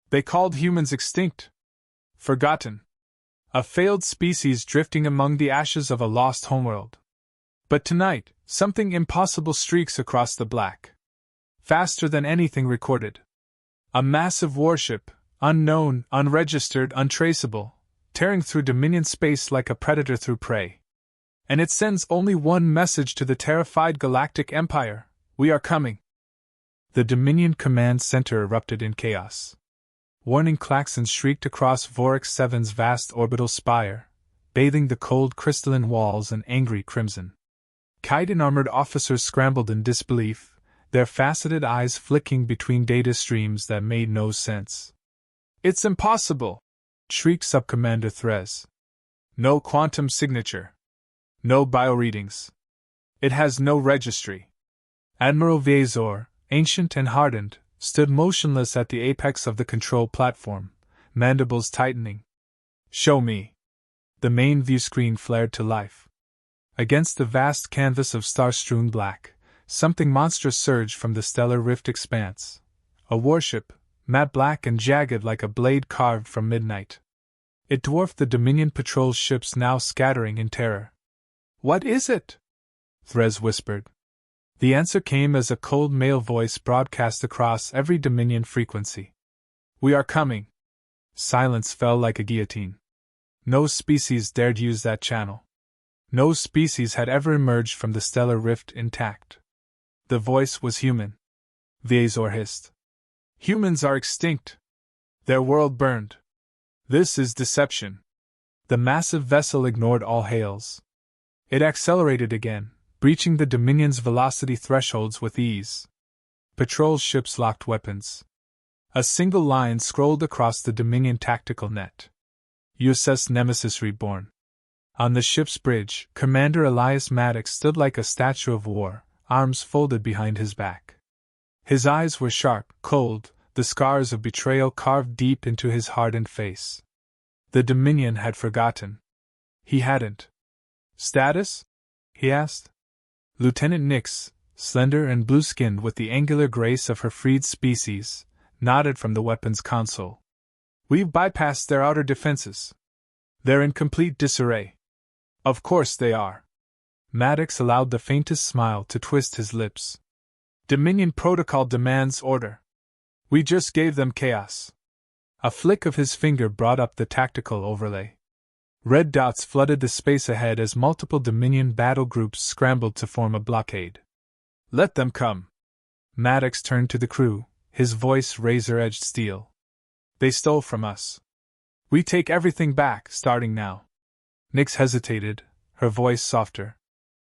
They called humans extinct. Forgotten. A failed species drifting among the ashes of a lost homeworld. But tonight, something impossible streaks across the black. Faster than anything recorded. A massive warship, unknown, unregistered, untraceable, tearing through Dominion space like a predator through prey. And it sends only one message to the terrified Galactic Empire: we are coming. The Dominion Command Center erupted in chaos. Warning klaxons shrieked across Vorik 7's vast orbital spire, bathing the cold crystalline walls in angry crimson. Kite-armored officers scrambled in disbelief, their faceted eyes flicking between data streams that made no sense. "It's impossible!" shrieked Subcommander Threz. "No quantum signature. No bioreadings. It has no registry." Admiral Viezor, ancient and hardened, stood motionless at the apex of the control platform, mandibles tightening. "Show me." The main view screen flared to life. Against the vast canvas of star-strewn black, something monstrous surged from the stellar rift expanse. A warship, matte black and jagged like a blade carved from midnight. It dwarfed the Dominion patrol ships now scattering in terror. "What is it?" Threz whispered. The answer came as a cold male voice broadcast across every Dominion frequency. "We are coming." Silence fell like a guillotine. No species dared use that channel. No species had ever emerged from the stellar rift intact. The voice was human. Viezor hissed. "Humans are extinct. Their world burned. This is deception." The massive vessel ignored all hails. It accelerated again, breaching the Dominion's velocity thresholds with ease. Patrol ships locked weapons. A single line scrolled across the Dominion tactical net. USS Nemesis Reborn. On the ship's bridge, Commander Elias Maddox stood like a statue of war, arms folded behind his back. His eyes were sharp, cold, the scars of betrayal carved deep into his hardened face. The Dominion had forgotten. He hadn't. "Status?" he asked. Lieutenant Nix, slender and blue-skinned with the angular grace of her freed species, nodded from the weapons console. "We've bypassed their outer defenses. They're in complete disarray." "Of course they are." Maddox allowed the faintest smile to twist his lips. "Dominion protocol demands order. We just gave them chaos." A flick of his finger brought up the tactical overlay. Red dots flooded the space ahead as multiple Dominion battle groups scrambled to form a blockade. "Let them come." Maddox turned to the crew, his voice razor-edged steel. "They stole from us. We take everything back, starting now." Nix hesitated, her voice softer.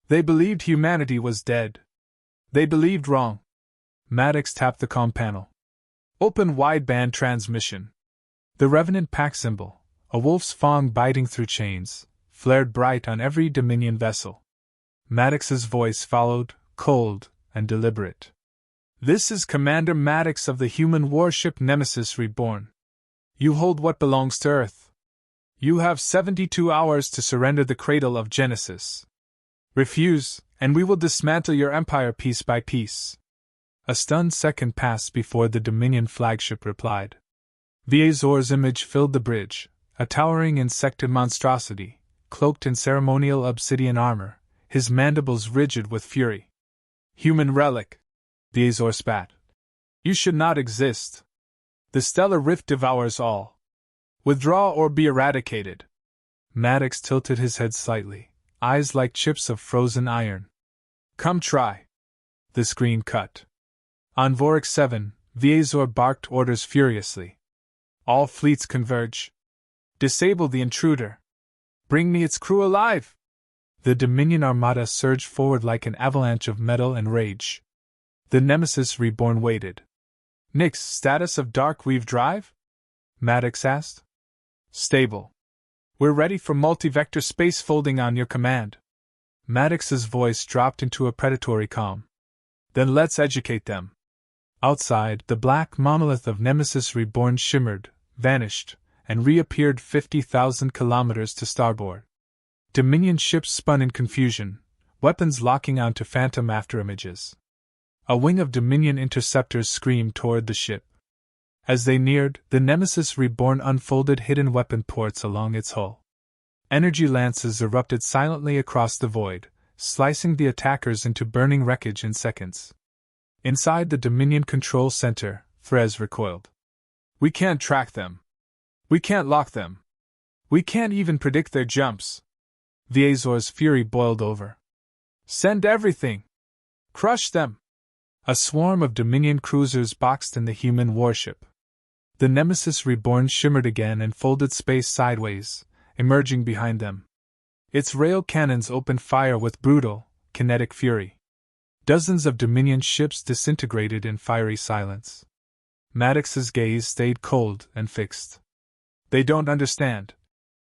"They believed humanity was dead. They believed wrong." Maddox tapped the comm panel. "Open wideband transmission." The Revenant pack symbol, a wolf's fang biting through chains, flared bright on every Dominion vessel. Maddox's voice followed, cold and deliberate. "This is Commander Maddox of the human warship Nemesis Reborn. You hold what belongs to Earth. You have 72 hours to surrender the cradle of Genesis. Refuse, and we will dismantle your empire piece by piece." A stunned second passed before the Dominion flagship replied. Viezor's image filled the bridge, a towering insected monstrosity, cloaked in ceremonial obsidian armor, his mandibles rigid with fury. "Human relic," Viezor spat. "You should not exist. The stellar rift devours all. Withdraw or be eradicated." Maddox tilted his head slightly, eyes like chips of frozen iron. "Come try." The screen cut. On Vorik 7, Viezor barked orders furiously. "All fleets converge. Disable the intruder. Bring me its crew alive." The Dominion armada surged forward like an avalanche of metal and rage. The Nemesis Reborn waited. "Nix, status of Dark Weave Drive?" Maddox asked. "Stable. We're ready for multi-vector space folding on your command." Maddox's voice dropped into a predatory calm. "Then let's educate them." Outside, the black monolith of Nemesis Reborn shimmered, vanished, and reappeared 50,000 kilometers to starboard. Dominion ships spun in confusion, weapons locking onto phantom afterimages. A wing of Dominion interceptors screamed toward the ship. As they neared, the Nemesis Reborn unfolded hidden weapon ports along its hull. Energy lances erupted silently across the void, slicing the attackers into burning wreckage in seconds. Inside the Dominion Control Center, Threz recoiled. We can't track them. We can't lock them. We can't even predict their jumps. Viazor's fury boiled over. Send everything! Crush them! A swarm of Dominion cruisers boxed in the human warship. The Nemesis Reborn shimmered again and folded space sideways, emerging behind them. Its rail cannons opened fire with brutal, kinetic fury. Dozens of Dominion ships disintegrated in fiery silence. Maddox's gaze stayed cold and fixed. They don't understand,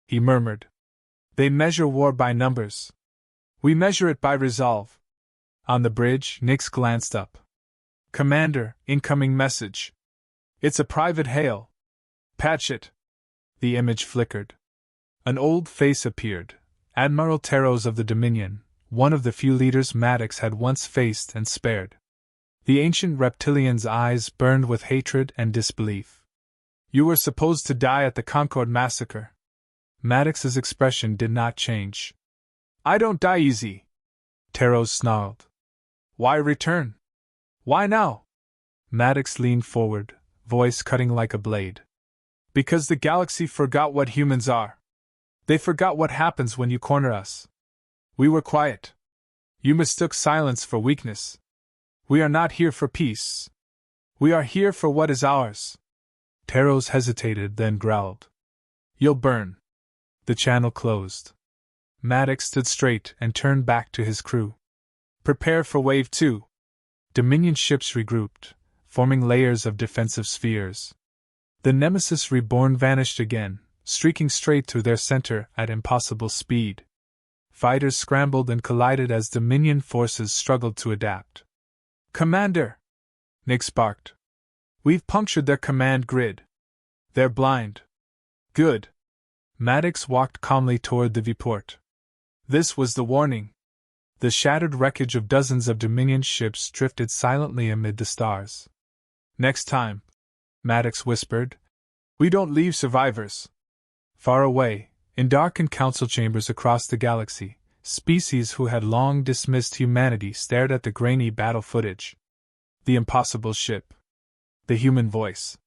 he murmured. They measure war by numbers. We measure it by resolve. On the bridge, Nix glanced up. Commander, incoming message. It's a private hail. Patch it. The image flickered. An old face appeared. Admiral Teros of the Dominion, one of the few leaders Maddox had once faced and spared. The ancient reptilian's eyes burned with hatred and disbelief. You were supposed to die at the Concord massacre. Maddox's expression did not change. I don't die easy. Teros snarled. Why return? Why now? Maddox leaned forward, voice cutting like a blade. Because the galaxy forgot what humans are. They forgot what happens when you corner us. We were quiet. You mistook silence for weakness. We are not here for peace. We are here for what is ours. Teros hesitated, then growled. You'll burn. The channel closed. Maddox stood straight and turned back to his crew. Prepare for Wave 2. Dominion ships regrouped, forming layers of defensive spheres. The Nemesis Reborn vanished again, streaking straight through their center at impossible speed. Fighters scrambled and collided as Dominion forces struggled to adapt. Commander! Nix barked. We've punctured their command grid. They're blind. Good. Maddox walked calmly toward the viewport. This was the warning. The shattered wreckage of dozens of Dominion ships drifted silently amid the stars. Next time, Maddox whispered, we don't leave survivors. Far away, in darkened council chambers across the galaxy, species who had long dismissed humanity stared at the grainy battle footage. The impossible ship. The human voice.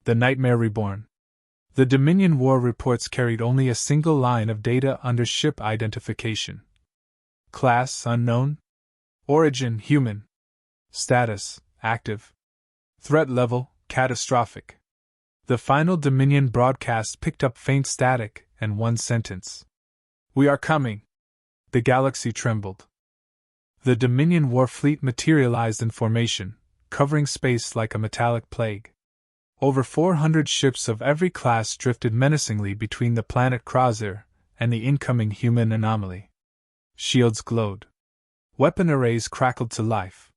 The nightmare reborn. The Dominion War reports carried only a single line of data under ship identification. Class unknown. Origin human. Status active. Threat level catastrophic. The final Dominion broadcast picked up faint static and one sentence. We are coming. The galaxy trembled. The Dominion War fleet materialized in formation, covering space like a metallic plague. Over 400 ships of every class drifted menacingly between the planet Crozier and the incoming human anomaly. Shields glowed. Weapon arrays crackled to life.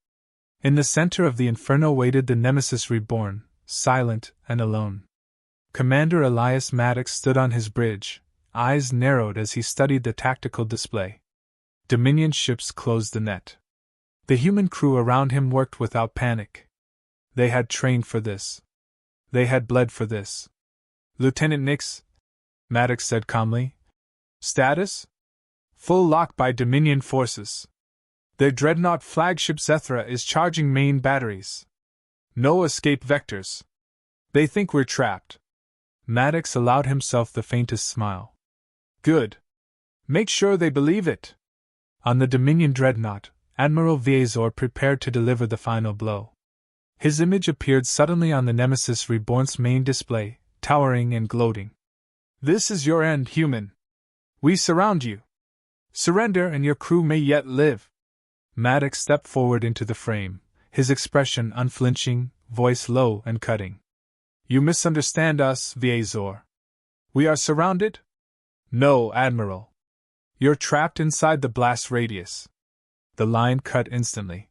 In the center of the inferno waited the Nemesis Reborn, silent and alone. Commander Elias Maddox stood on his bridge, eyes narrowed as he studied the tactical display. Dominion ships closed the net. The human crew around him worked without panic. They had trained for this. They had bled for this. Lieutenant Nix, Maddox said calmly. Status? Full lock by Dominion forces. Their dreadnought flagship Zethra is charging main batteries. No escape vectors. They think we're trapped. Maddox allowed himself the faintest smile. Good. Make sure they believe it. On the Dominion dreadnought, Admiral Viazor prepared to deliver the final blow. His image appeared suddenly on the Nemesis Reborn's main display, towering and gloating. This is your end, human. We surround you. Surrender and your crew may yet live. Maddox stepped forward into the frame, his expression unflinching, voice low and cutting. You misunderstand us, Viazor. We are surrounded? No, Admiral. You're trapped inside the blast radius. The line cut instantly.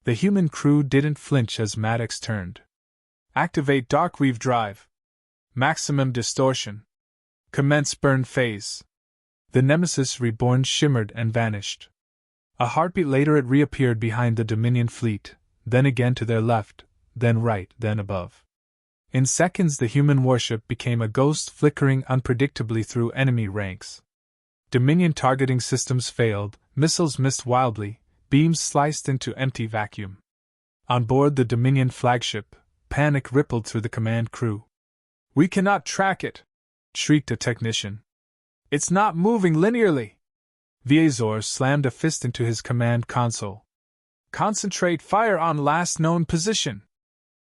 The human crew didn't flinch as Maddox turned. Activate Darkweave Drive. Maximum distortion. Commence burn phase. The Nemesis Reborn shimmered and vanished. A heartbeat later it reappeared behind the Dominion fleet, then again to their left, then right, then above. In seconds, the human warship became a ghost flickering unpredictably through enemy ranks. Dominion targeting systems failed, missiles missed wildly, beams sliced into empty vacuum. On board the Dominion flagship, panic rippled through the command crew. "We cannot track it!" shrieked a technician. "It's not moving linearly!" Viazor slammed a fist into his command console. "Concentrate fire on last known position!"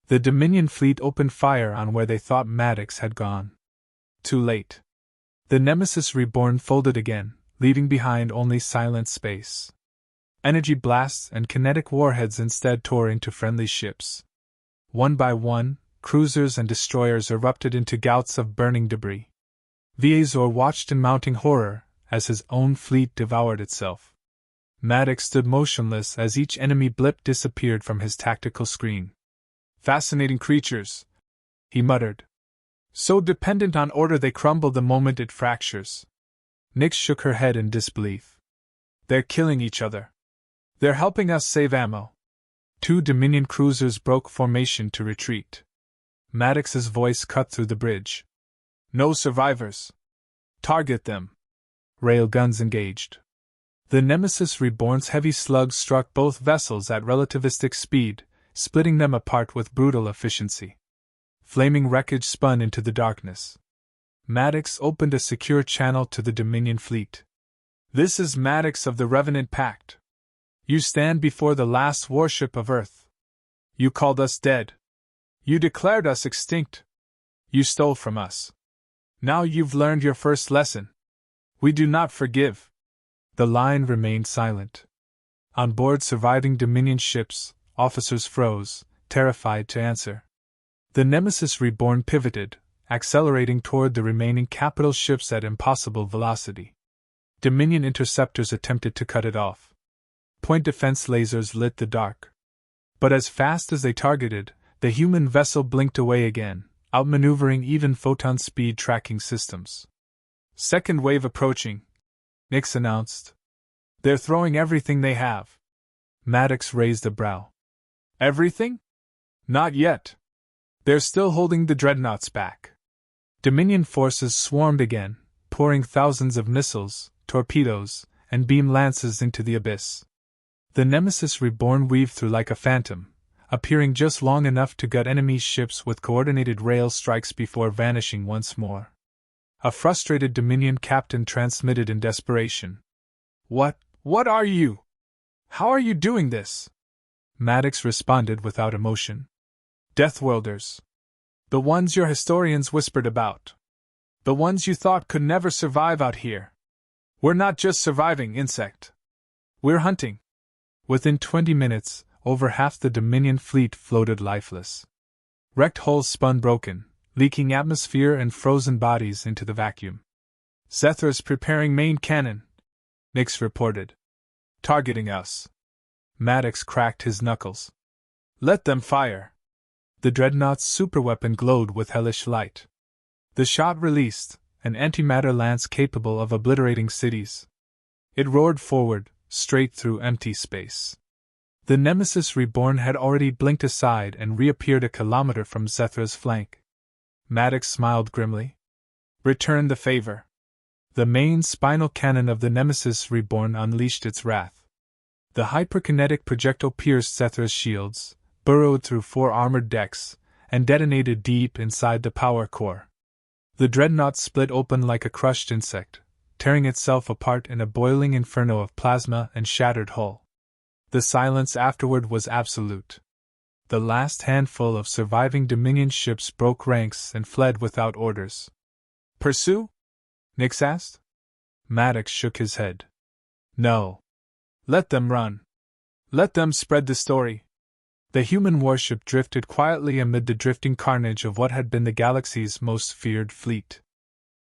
The Dominion fleet opened fire on where they thought Maddox had gone. Too late. The Nemesis Reborn folded again, leaving behind only silent space. Energy blasts and kinetic warheads instead tore into friendly ships. One by one, cruisers and destroyers erupted into gouts of burning debris. Viazor watched in mounting horror as his own fleet devoured itself. Maddox stood motionless as each enemy blip disappeared from his tactical screen. "Fascinating creatures," he muttered. "So dependent on order they crumble the moment it fractures." Nix shook her head in disbelief. "They're killing each other. They're helping us save ammo." Two Dominion cruisers broke formation to retreat. Maddox's voice cut through the bridge. "No survivors. Target them." Railguns engaged. The Nemesis Reborn's heavy slugs struck both vessels at relativistic speed, splitting them apart with brutal efficiency. Flaming wreckage spun into the darkness. Maddox opened a secure channel to the Dominion fleet. "This is Maddox of the Revenant Pact. You stand before the last warship of Earth. You called us dead. You declared us extinct. You stole from us. Now you've learned your first lesson. We do not forgive." The line remained silent. On board surviving Dominion ships, officers froze, terrified to answer. The Nemesis Reborn pivoted, accelerating toward the remaining capital ships at impossible velocity. Dominion interceptors attempted to cut it off. Point defense lasers lit the dark. But as fast as they targeted, the human vessel blinked away again, outmaneuvering even photon speed tracking systems. "Second wave approaching," Nix announced. "They're throwing everything they have." Maddox raised a brow. "Everything? Not yet. They're still holding the dreadnoughts back." Dominion forces swarmed again, pouring thousands of missiles, torpedoes, and beam lances into the abyss. The Nemesis Reborn weaved through like a phantom, appearing just long enough to gut enemy ships with coordinated rail strikes before vanishing once more. A frustrated Dominion captain transmitted in desperation. What are you? How are you doing this?" Maddox responded without emotion. "Deathworlders. The ones your historians whispered about. The ones you thought could never survive out here. We're not just surviving, insect. We're hunting." Within 20 minutes, over half the Dominion fleet floated lifeless. Wrecked hulls spun broken, leaking atmosphere and frozen bodies into the vacuum. "Zethra's preparing main cannon," Nix reported. "Targeting us." Maddox cracked his knuckles. "Let them fire." The dreadnought's superweapon glowed with hellish light. The shot released, an antimatter lance capable of obliterating cities. It roared forward, straight through empty space. The Nemesis Reborn had already blinked aside and reappeared a kilometer from Zethra's flank. Maddox smiled grimly. "Return the favor." The main spinal cannon of the Nemesis Reborn unleashed its wrath. The hyperkinetic projectile pierced Zethra's shields, burrowed through 4 armored decks, and detonated deep inside the power core. The dreadnought split open like a crushed insect, tearing itself apart in a boiling inferno of plasma and shattered hull. The silence afterward was absolute. The last handful of surviving Dominion ships broke ranks and fled without orders. "Pursue?" Nix asked. Maddox shook his head. "No. Let them run. Let them spread the story." The human warship drifted quietly amid the drifting carnage of what had been the galaxy's most feared fleet.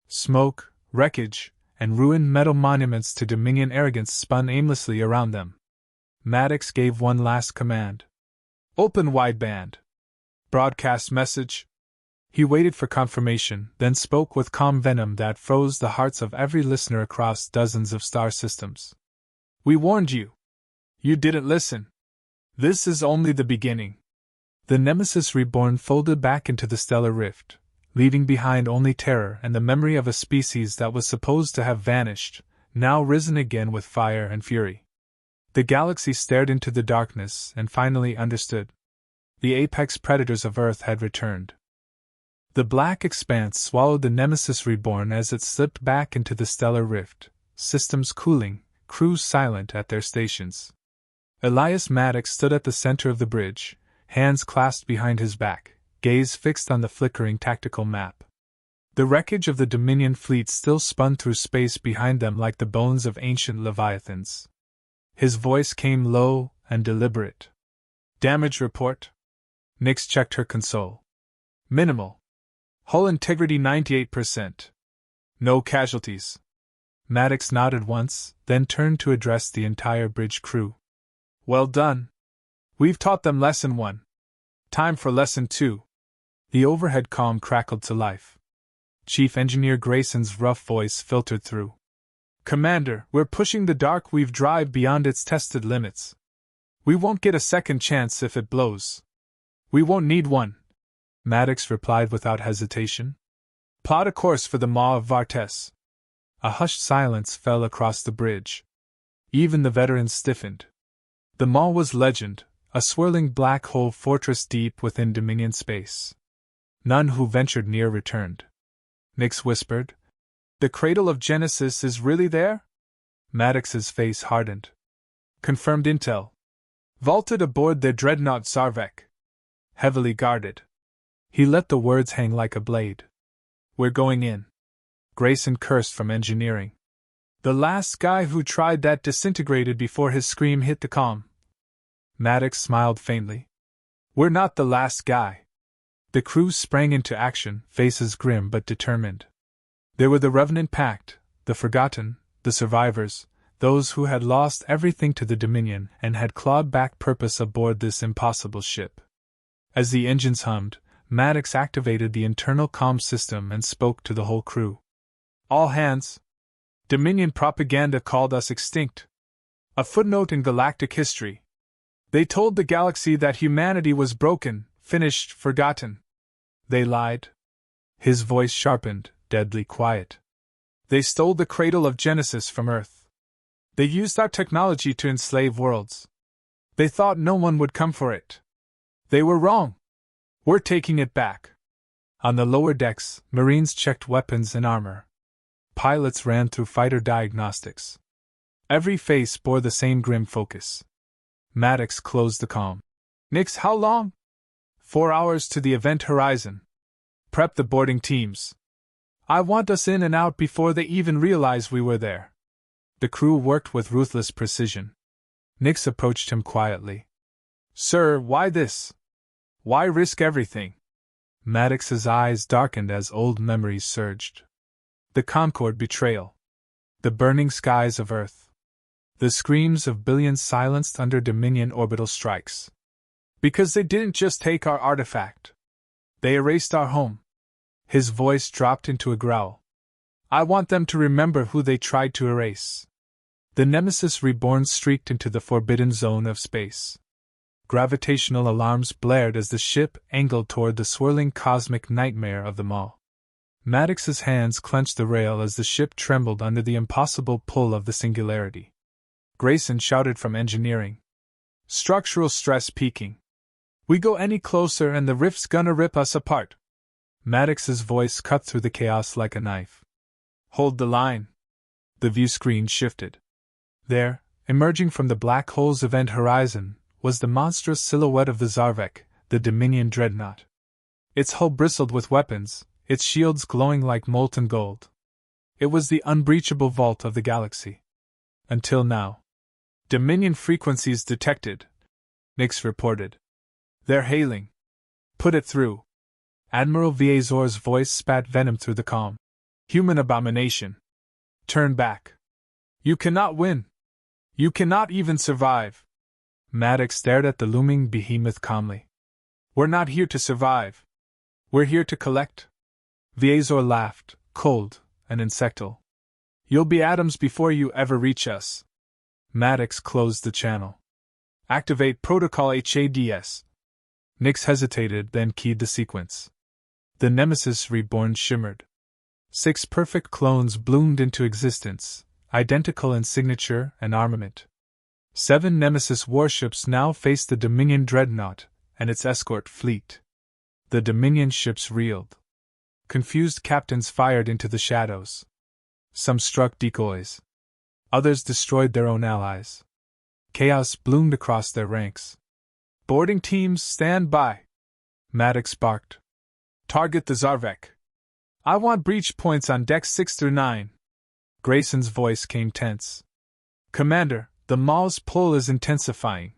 Smoke, wreckage, and ruined metal monuments to Dominion arrogance spun aimlessly around them. Maddox gave one last command. "Open wideband. Broadcast message." He waited for confirmation, then spoke with calm venom that froze the hearts of every listener across dozens of star systems. "We warned you. You didn't listen. This is only the beginning. The Nemesis Reborn folded back into the stellar rift, leaving behind only terror and the memory of a species that was supposed to have vanished, now risen again with fire and fury. The galaxy stared into the darkness and finally understood. The apex predators of Earth had returned. The black expanse swallowed the Nemesis Reborn as it slipped back into the stellar rift, systems cooling, crews silent at their stations. Elias Maddox stood at the center of the bridge, hands clasped behind his back, gaze fixed on the flickering tactical map. The wreckage of the Dominion fleet still spun through space behind them like the bones of ancient leviathans. His voice came low and deliberate. Damage report? Nix checked her console. Minimal. Hull integrity 98%. No casualties. Maddox nodded once, then turned to address the entire bridge crew. Well done. We've taught them lesson 1. Time for lesson 2. The overhead comm crackled to life. Chief Engineer Grayson's rough voice filtered through. Commander, we're pushing the dark weave drive beyond its tested limits. We won't get a second chance if it blows. We won't need one, Maddox replied without hesitation. Plot a course for the Maw of Vartes. A hushed silence fell across the bridge. Even the veterans stiffened. The Maw was legend, a swirling black hole fortress deep within Dominion space. None who ventured near returned. Nix whispered. The cradle of Genesis is really there? Maddox's face hardened. Confirmed intel. Vaulted aboard their dreadnought Sarvek. Heavily guarded. He let the words hang like a blade. We're going in. Grayson cursed from engineering. The last guy who tried that disintegrated before his scream hit the comm. Maddox smiled faintly. We're not the last guy. The crew sprang into action, faces grim but determined. There were the Revenant Pact, the Forgotten, the Survivors, those who had lost everything to the Dominion and had clawed back purpose aboard this impossible ship. As the engines hummed, Maddox activated the internal comm system and spoke to the whole crew. All hands. Dominion propaganda called us extinct. A footnote in galactic history. They told the galaxy that humanity was broken, finished, forgotten. They lied. His voice sharpened, deadly quiet. They stole the cradle of Genesis from Earth. They used our technology to enslave worlds. They thought no one would come for it. They were wrong. We're taking it back. On the lower decks, Marines checked weapons and armor. Pilots ran through fighter diagnostics. Every face bore the same grim focus. Maddox closed the comm. Nix, how long? 4 hours to the event horizon. Prep the boarding teams. I want us in and out before they even realize we were there. The crew worked with ruthless precision. Nix approached him quietly. Sir, why this? Why risk everything? Maddox's eyes darkened as old memories surged. The Concord betrayal. The burning skies of Earth. The screams of billions silenced under Dominion orbital strikes. Because they didn't just take our artifact. They erased our home. His voice dropped into a growl. I want them to remember who they tried to erase. The Nemesis Reborn streaked into the forbidden zone of space. Gravitational alarms blared as the ship angled toward the swirling cosmic nightmare of the Maw. Maddox's hands clenched the rail as the ship trembled under the impossible pull of the singularity. Grayson shouted from engineering. Structural stress peaking. We go any closer and the rift's gonna rip us apart. Maddox's voice cut through the chaos like a knife. Hold the line. The view screen shifted. There, emerging from the black hole's event horizon, was the monstrous silhouette of the Zarvek, the Dominion dreadnought. Its hull bristled with weapons, its shields glowing like molten gold. It was the unbreachable vault of the galaxy. Until now. Dominion frequencies detected, Nix reported. They're hailing. Put it through. Admiral Viazor's voice spat venom through the comm. Human abomination. Turn back. You cannot win. You cannot even survive. Maddox stared at the looming behemoth calmly. We're not here to survive. We're here to collect. Viazor laughed, cold and insectal. You'll be atoms before you ever reach us. Maddox closed the channel. Activate Protocol HADS. Nyx hesitated, then keyed the sequence. The Nemesis Reborn shimmered. 6 perfect clones bloomed into existence, identical in signature and armament. 7 Nemesis warships now faced the Dominion dreadnought and its escort fleet. The Dominion ships reeled. Confused captains fired into the shadows. Some struck decoys. Others destroyed their own allies. Chaos bloomed across their ranks. Boarding teams, stand by! Maddox barked. Target the Zarvek. I want breach points on decks 6 through 9. Grayson's voice came tense. Commander, the Maw's pull is intensifying.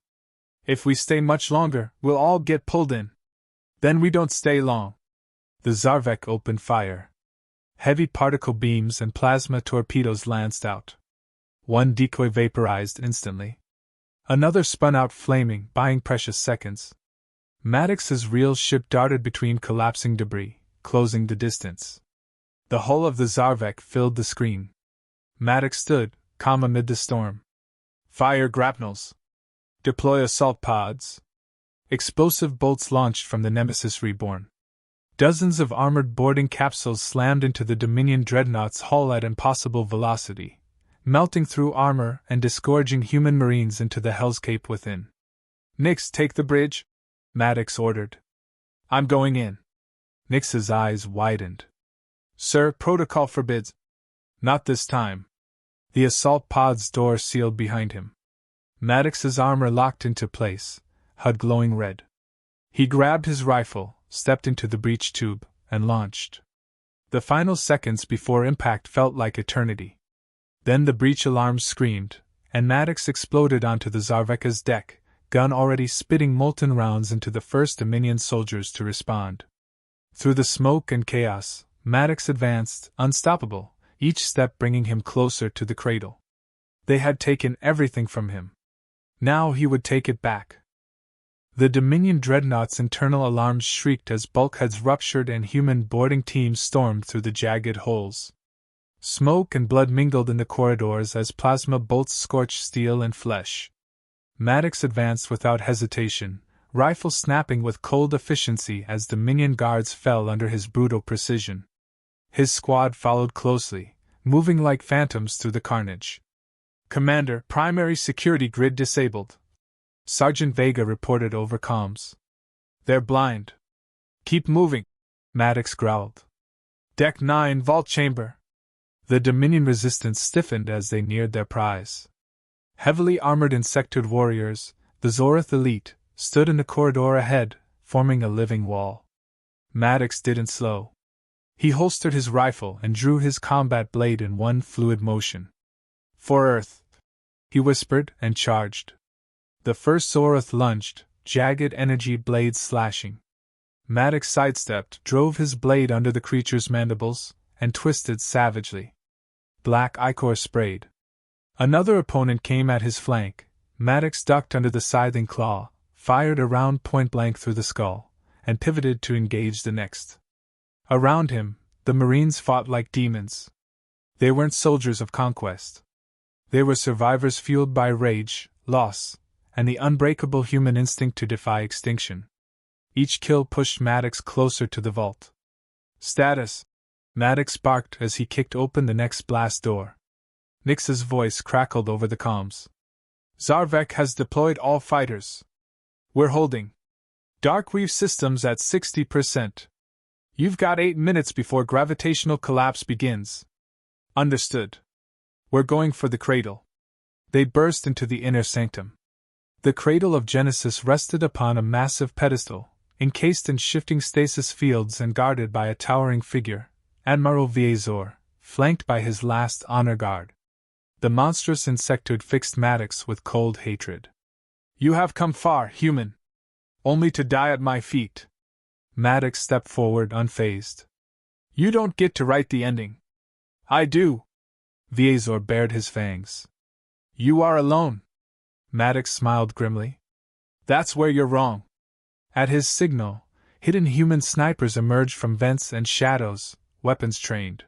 If we stay much longer, we'll all get pulled in. Then we don't stay long. The Zarvek opened fire. Heavy particle beams and plasma torpedoes lanced out. One decoy vaporized instantly. Another spun out flaming, buying precious seconds. Maddox's real ship darted between collapsing debris, closing the distance. The hull of the Zarvek filled the screen. Maddox stood, calm amid the storm. Fire grapnels. Deploy assault pods. Explosive bolts launched from the Nemesis Reborn. Dozens of armored boarding capsules slammed into the Dominion dreadnought's hull at impossible velocity, melting through armor and disgorging human marines into the hellscape within. Nyx, take the bridge, Maddox ordered. I'm going in. Nyx's eyes widened. Sir, protocol forbids. Not this time. The assault pod's door sealed behind him. Maddox's armor locked into place, HUD glowing red. He grabbed his rifle, stepped into the breach tube, and launched. The final seconds before impact felt like eternity. Then the breach alarm screamed, and Maddox exploded onto the Zarveka's deck, gun already spitting molten rounds into the first Dominion soldiers to respond. Through the smoke and chaos, Maddox advanced, unstoppable, each step bringing him closer to the cradle. They had taken everything from him. Now he would take it back. The Dominion dreadnought's internal alarms shrieked as bulkheads ruptured and human boarding teams stormed through the jagged holes. Smoke and blood mingled in the corridors as plasma bolts scorched steel and flesh. Maddox advanced without hesitation, rifle snapping with cold efficiency as Dominion guards fell under his brutal precision. His squad followed closely, moving like phantoms through the carnage. Commander, primary security grid disabled. Sergeant Vega reported over comms. They're blind. Keep moving, Maddox growled. Deck 9, vault chamber. The Dominion resistance stiffened as they neared their prize. Heavily armored insectoid warriors, the Zorith elite, stood in the corridor ahead, forming a living wall. Maddox didn't slow. He holstered his rifle and drew his combat blade in one fluid motion. For Earth, he whispered and charged. The first Zorith lunged, jagged energy blades slashing. Maddox sidestepped, drove his blade under the creature's mandibles, and twisted savagely. Black ichor sprayed. Another opponent came at his flank. Maddox ducked under the scything claw, fired a round point blank through the skull, and pivoted to engage the next. Around him, the Marines fought like demons. They weren't soldiers of conquest. They were survivors fueled by rage, loss, and the unbreakable human instinct to defy extinction. Each kill pushed Maddox closer to the vault. Status, Maddox barked as he kicked open the next blast door. Nyx's voice crackled over the comms. Zarvek has deployed all fighters. We're holding. Darkweave systems at 60%. You've got 8 minutes before gravitational collapse begins. Understood. We're going for the cradle. They burst into the inner sanctum. The cradle of Genesis rested upon a massive pedestal, encased in shifting stasis fields and guarded by a towering figure, Admiral Viezor, flanked by his last honor guard. The monstrous insectoid fixed Maddox with cold hatred. You have come far, human. Only to die at my feet. Maddox stepped forward unfazed. You don't get to write the ending. I do. Viezor bared his fangs. You are alone. Maddox smiled grimly. That's where you're wrong. At his signal, hidden human snipers emerged from vents and shadows, weapons trained.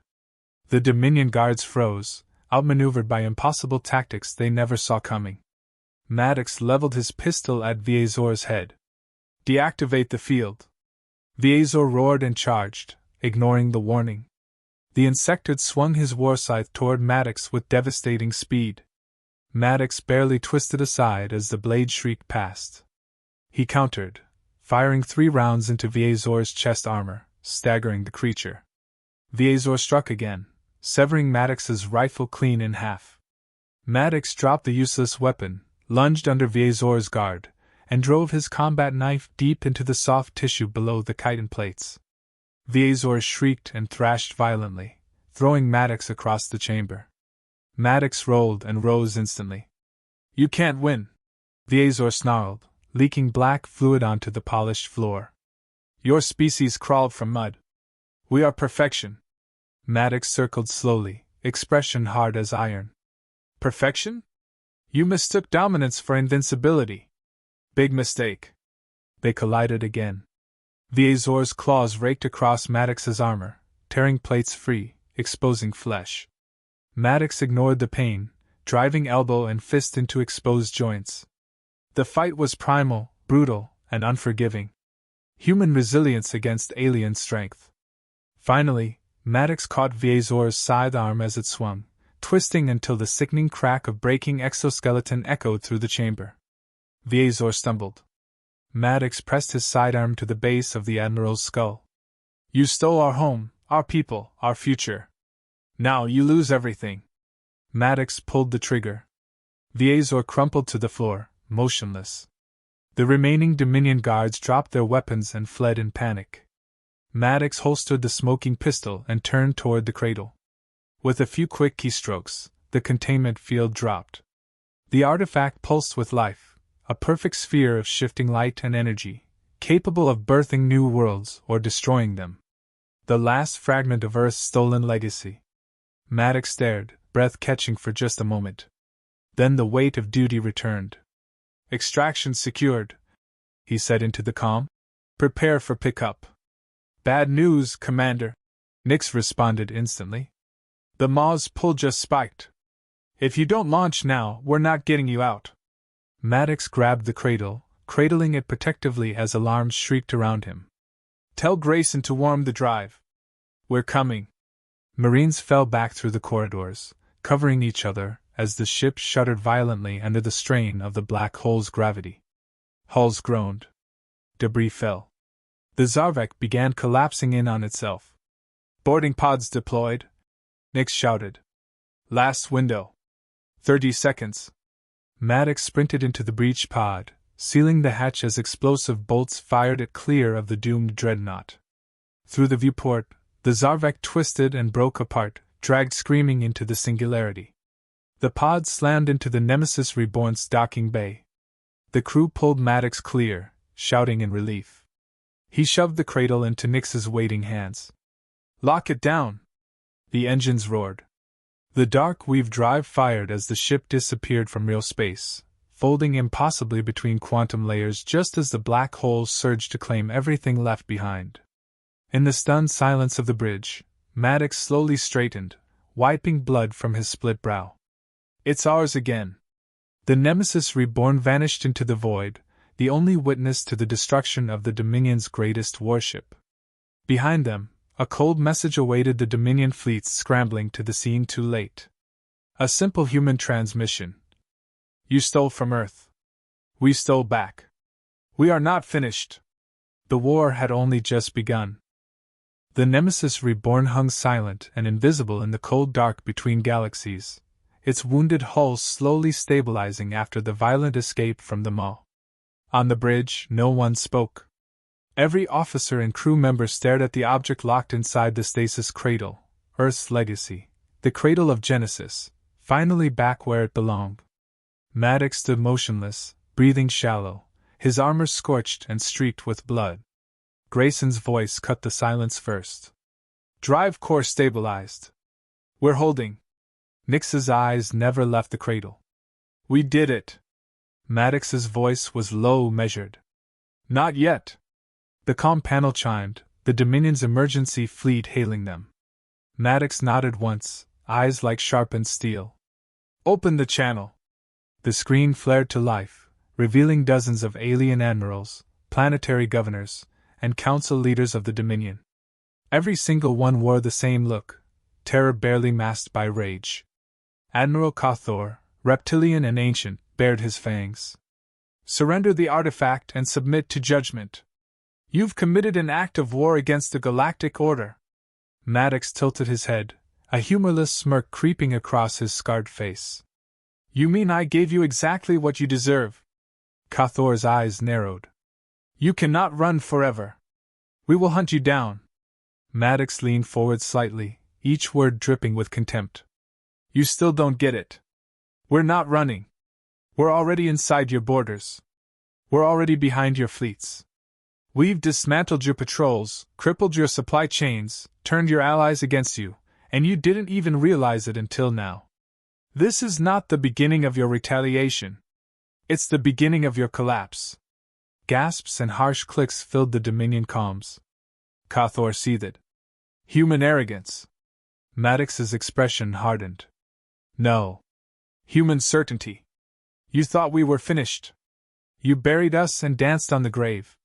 The Dominion guards froze, outmaneuvered by impossible tactics they never saw coming. Maddox leveled his pistol at Viezor's head. Deactivate the field. Viazor roared and charged, ignoring the warning. The insectoid swung his war scythe toward Maddox with devastating speed. Maddox barely twisted aside as the blade shrieked past. He countered, firing 3 rounds into Viazor's chest armor, staggering the creature. Viazor struck again, severing Maddox's rifle clean in half. Maddox dropped the useless weapon, lunged under Viazor's guard, and drove his combat knife deep into the soft tissue below the chitin plates. Viazor shrieked and thrashed violently, throwing Maddox across the chamber. Maddox rolled and rose instantly. You can't win, Viazor snarled, leaking black fluid onto the polished floor. Your species crawled from mud. We are perfection. Maddox circled slowly, expression hard as iron. Perfection? You mistook dominance for invincibility. Big mistake. They collided again. Viazor's claws raked across Maddox's armor, tearing plates free, exposing flesh. Maddox ignored the pain, driving elbow and fist into exposed joints. The fight was primal, brutal, and unforgiving. Human resilience against alien strength. Finally, Maddox caught Viazor's scythe arm as it swung, twisting until the sickening crack of breaking exoskeleton echoed through the chamber. Viazor stumbled. Maddox pressed his sidearm to the base of the Admiral's skull. You stole our home, our people, our future. Now you lose everything. Maddox pulled the trigger. Viazor crumpled to the floor, motionless. The remaining Dominion guards dropped their weapons and fled in panic. Maddox holstered the smoking pistol and turned toward the cradle. With a few quick keystrokes, the containment field dropped. The artifact pulsed with life, a perfect sphere of shifting light and energy, capable of birthing new worlds or destroying them. The last fragment of Earth's stolen legacy. Maddox stared, breath catching for just a moment. Then the weight of duty returned. Extraction secured, he said into the calm. Prepare for pickup. Bad news, Commander, Nix responded instantly. The Maw's pull just spiked. If you don't launch now, we're not getting you out. Maddox grabbed the cradle, cradling it protectively as alarms shrieked around him. Tell Grayson to warm the drive. We're coming. Marines fell back through the corridors, covering each other, as the ship shuddered violently under the strain of the black hole's gravity. Hulls groaned. Debris fell. The Zarvek began collapsing in on itself. Boarding pods deployed, Nix shouted. Last window. 30 seconds. Maddox sprinted into the breached pod, sealing the hatch as explosive bolts fired it clear of the doomed dreadnought. Through the viewport, the Zarvek twisted and broke apart, dragged screaming into the singularity. The pod slammed into the Nemesis Reborn's docking bay. The crew pulled Maddox clear, shouting in relief. He shoved the cradle into Nix's waiting hands. Lock it down! The engines roared. The dark weave drive fired as the ship disappeared from real space, folding impossibly between quantum layers just as the black holes surged to claim everything left behind. In the stunned silence of the bridge, Maddox slowly straightened, wiping blood from his split brow. It's ours again. The Nemesis Reborn vanished into the void, the only witness to the destruction of the Dominion's greatest warship. Behind them, a cold message awaited the Dominion fleets scrambling to the scene too late. A simple human transmission. You stole from Earth. We stole back. We are not finished. The war had only just begun. The Nemesis Reborn hung silent and invisible in the cold dark between galaxies, its wounded hull slowly stabilizing after the violent escape from the Maw. On the bridge, no one spoke. Every officer and crew member stared at the object locked inside the stasis cradle, Earth's legacy, the cradle of Genesis, finally back where it belonged. Maddox stood motionless, breathing shallow, his armor scorched and streaked with blood. Grayson's voice cut the silence first. Drive core stabilized. We're holding. Nix's eyes never left the cradle. We did it. Maddox's voice was low, measured. Not yet. The comm panel chimed, the Dominion's emergency fleet hailing them. Maddox nodded once, eyes like sharpened steel. Open the channel. The screen flared to life, revealing dozens of alien admirals, planetary governors, and council leaders of the Dominion. Every single one wore the same look, terror barely masked by rage. Admiral Cathor, reptilian and ancient, bared his fangs. Surrender the artifact and submit to judgment. You've committed an act of war against the Galactic Order. Maddox tilted his head, a humorless smirk creeping across his scarred face. You mean I gave you exactly what you deserve? Cathor's eyes narrowed. You cannot run forever. We will hunt you down. Maddox leaned forward slightly, each word dripping with contempt. You still don't get it. We're not running. We're already inside your borders. We're already behind your fleets. We've dismantled your patrols, crippled your supply chains, turned your allies against you, and you didn't even realize it until now. This is not the beginning of your retaliation. It's the beginning of your collapse. Gasps and harsh clicks filled the Dominion comms. Cathor seethed. Human arrogance. Maddox's expression hardened. No. Human certainty. You thought we were finished. You buried us and danced on the grave.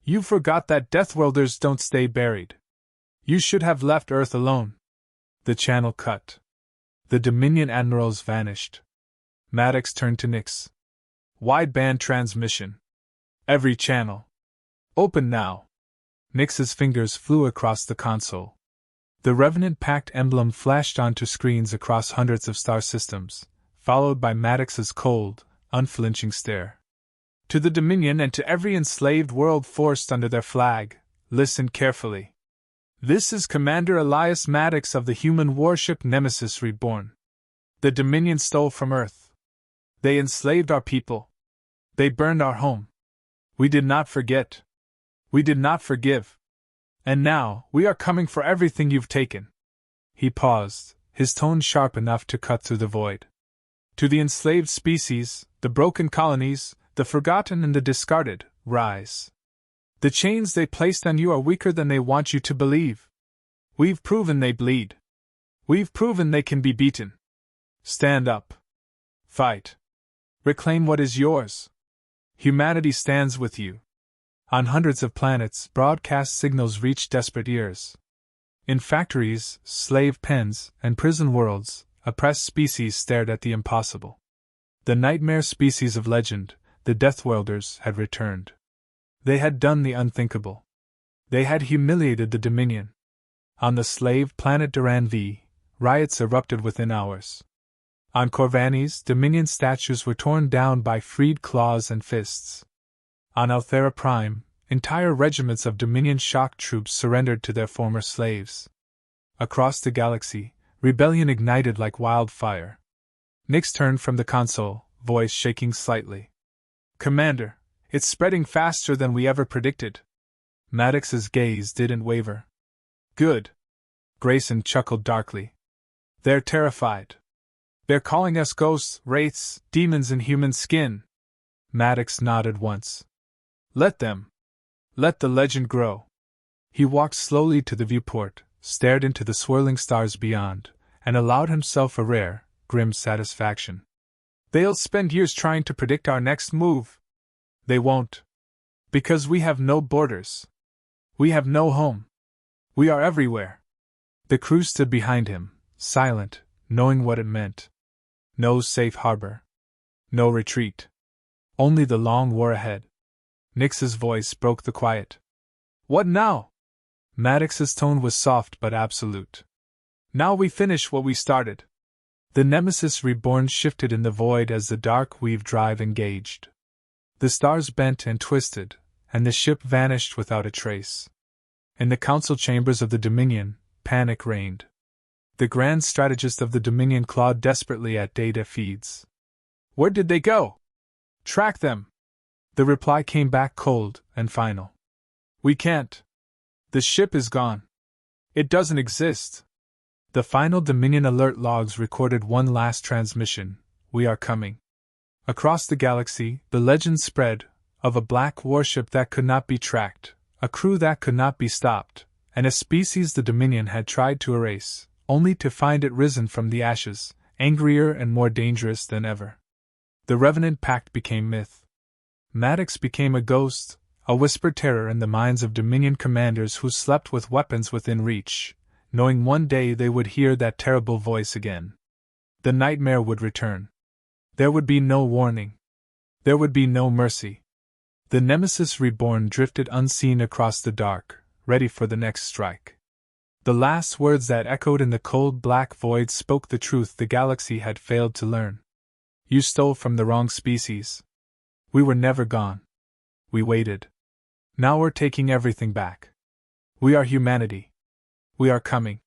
You forgot that Deathworlders don't stay buried. You should have left Earth alone. The channel cut. The Dominion admirals vanished. Maddox turned to Nix. Wideband transmission. Every channel. Open now. Nix's fingers flew across the console. The Revenant Pact emblem flashed onto screens across hundreds of star systems, followed by Maddox's cold, unflinching stare. To the Dominion and to every enslaved world forced under their flag, listen carefully. This is Commander Elias Maddox of the human warship Nemesis Reborn. The Dominion stole from Earth. They enslaved our people. They burned our home. We did not forget. We did not forgive. And now, we are coming for everything you've taken. He paused, his tone sharp enough to cut through the void. To the enslaved species, the broken colonies, the forgotten and the discarded, rise. The chains they placed on you are weaker than they want you to believe. We've proven they bleed. We've proven they can be beaten. Stand up. Fight. Reclaim what is yours. Humanity stands with you. On hundreds of planets, broadcast signals reach desperate ears. In factories, slave pens, and prison worlds, oppressed species stared at the impossible. The nightmare species of legend, the Deathworlders, had returned. They had done the unthinkable. They had humiliated the Dominion. On the slave planet Duran V, riots erupted within hours. On Corvanis, Dominion statues were torn down by freed claws and fists. On Althera Prime, entire regiments of Dominion shock troops surrendered to their former slaves. Across the galaxy, rebellion ignited like wildfire. Nix turned from the console, voice shaking slightly. Commander, it's spreading faster than we ever predicted. Maddox's gaze didn't waver. Good. Grayson chuckled darkly. They're terrified. They're calling us ghosts, wraiths, demons in human skin. Maddox nodded once. Let them. Let the legend grow. He walked slowly to the viewport, stared into the swirling stars beyond, and allowed himself a rare, grim satisfaction. They'll spend years trying to predict our next move. They won't. Because we have no borders. We have no home. We are everywhere. The crew stood behind him, silent, knowing what it meant. No safe harbor. No retreat. Only the long war ahead. Nix's voice broke the quiet. What now? Maddox's tone was soft but absolute. Now we finish what we started. The Nemesis Reborn shifted in the void as the dark weave drive engaged. The stars bent and twisted, and the ship vanished without a trace. In the council chambers of the Dominion, panic reigned. The grand strategist of the Dominion clawed desperately at data feeds. Where did they go? Track them. The reply came back cold and final. We can't. The ship is gone. It doesn't exist. The final Dominion alert logs recorded one last transmission. We are coming. Across the galaxy, the legend spread, of a black warship that could not be tracked, a crew that could not be stopped, and a species the Dominion had tried to erase, only to find it risen from the ashes, angrier and more dangerous than ever. The Revenant Pact became myth. Maddox became a ghost, A whispered terror in the minds of Dominion commanders who slept with weapons within reach, knowing one day they would hear that terrible voice again. The nightmare would return. There would be no warning. There would be no mercy. The Nemesis Reborn drifted unseen across the dark, ready for the next strike. The last words that echoed in the cold black void spoke the truth the galaxy had failed to learn. You stole from the wrong species. We were never gone. We waited. Now we're taking everything back. We are humanity. We are coming.